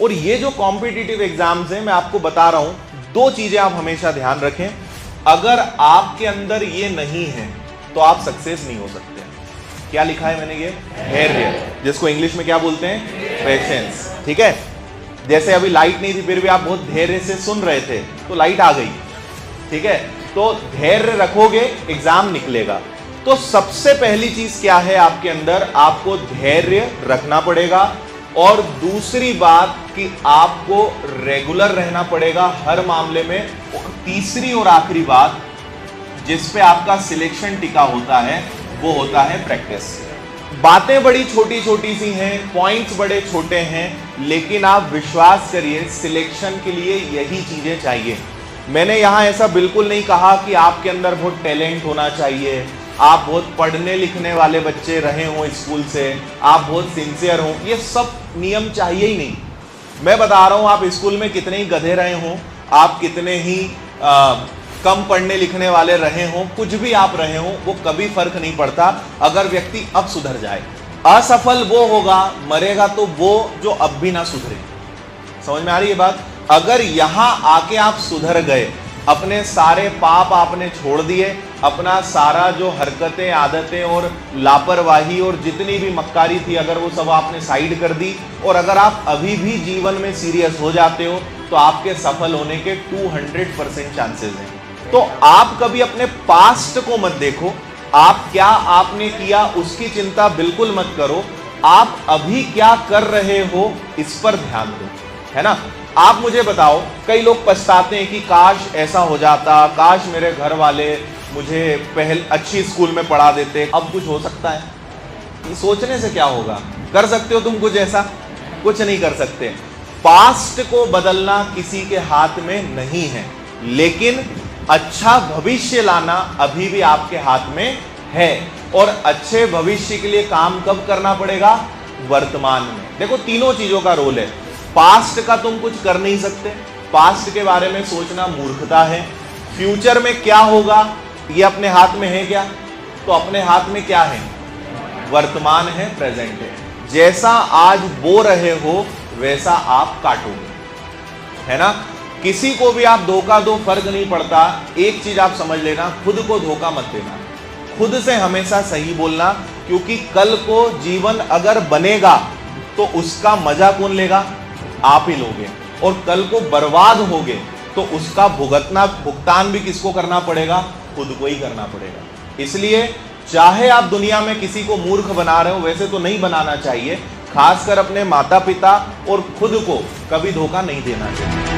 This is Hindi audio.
और ये जो कॉम्पिटिटिव एग्जाम्स हैं, मैं आपको बता रहा हूं, दो चीजें आप हमेशा ध्यान रखें। अगर आपके अंदर ये नहीं है तो आप सक्सेस नहीं हो सकते। क्या लिखा है मैंने, ये धैर्य, जिसको इंग्लिश में क्या बोलते हैं, पेशेंस। ठीक है, जैसे अभी लाइट नहीं थी फिर भी आप बहुत धैर्य से सुन रहे थे तो लाइट आ गई। ठीक है, तो धैर्य रखोगे एग्जाम निकलेगा। तो सबसे पहली चीज क्या है आपके अंदर, आपको धैर्य रखना पड़ेगा। और दूसरी बात कि आपको रेगुलर रहना पड़ेगा हर मामले में। और तीसरी और आखिरी बात जिस पे आपका सिलेक्शन टिका होता है वो होता है प्रैक्टिस। बातें बड़ी छोटी छोटी सी हैं, पॉइंट्स बड़े छोटे हैं, लेकिन आप विश्वास करिए सिलेक्शन के लिए यही चीजें चाहिए। मैंने यहां ऐसा बिल्कुल नहीं कहा कि आपके अंदर बहुत टैलेंट होना चाहिए, आप बहुत पढ़ने लिखने वाले बच्चे रहे हों स्कूल से, आप बहुत सिंसियर हों, ये सब नियम चाहिए ही नहीं। मैं बता रहा हूं, आप स्कूल में कितने ही गधे रहे हों, आप कितने ही कम पढ़ने लिखने वाले रहे हों, कुछ भी आप रहे हों, वो कभी फर्क नहीं पड़ता अगर व्यक्ति अब सुधर जाए। असफल वो होगा, मरेगा तो वो जो अब भी ना सुधरे। समझ में आ रही है बात? अगर यहां आके आप सुधर गए, अपने सारे पाप आपने छोड़ दिए, अपना सारा जो हरकतें, आदतें और लापरवाही और जितनी भी मक्कारी थी अगर वो सब आपने साइड कर दी, और अगर आप अभी भी जीवन में सीरियस हो जाते हो तो आपके सफल होने के 200% चांसेस हैं। तो आप कभी अपने पास्ट को मत देखो, आप क्या आपने किया उसकी चिंता बिल्कुल मत करो, आप अभी क्या कर रहे हो इस पर ध्यान दो, है ना। आप मुझे बताओ, कई लोग पछताते हैं कि काश ऐसा हो जाता, काश मेरे घर वाले मुझे पहले अच्छी स्कूल में पढ़ा देते, अब कुछ हो सकता है। ये सोचने से क्या होगा? कर सकते हो तुम कुछ ऐसा? कुछ नहीं कर सकते। पास्ट को बदलना किसी के हाथ में नहीं है, लेकिन अच्छा भविष्य लाना अभी भी आपके हाथ में है। और अच्छे भविष्य के लिए काम कब करना पड़ेगा? वर्तमान में। देखो, तीनों चीजों का रोल है। पास्ट का तुम कुछ कर नहीं सकते, पास्ट के बारे में सोचना मूर्खता है। फ्यूचर में क्या होगा ये अपने हाथ में है क्या? तो अपने हाथ में क्या है? वर्तमान है, प्रेजेंट है। जैसा आज बो रहे हो वैसा आप काटोगे, है ना। किसी को भी आप धोखा दो, फर्क नहीं पड़ता। एक चीज आप समझ लेना, खुद को धोखा मत देना, खुद से हमेशा सही बोलना, क्योंकि कल को जीवन अगर बनेगा तो उसका मजा कौन लेगा? आप ही लोगे। और कल को बर्बाद होगे तो उसका भुगतान भी किसको करना पड़ेगा? खुद को ही करना पड़ेगा। इसलिए चाहे आप दुनिया में किसी को मूर्ख बना रहे हो, वैसे तो नहीं बनाना चाहिए, खासकर अपने माता पिता और खुद को कभी धोखा नहीं देना चाहिए।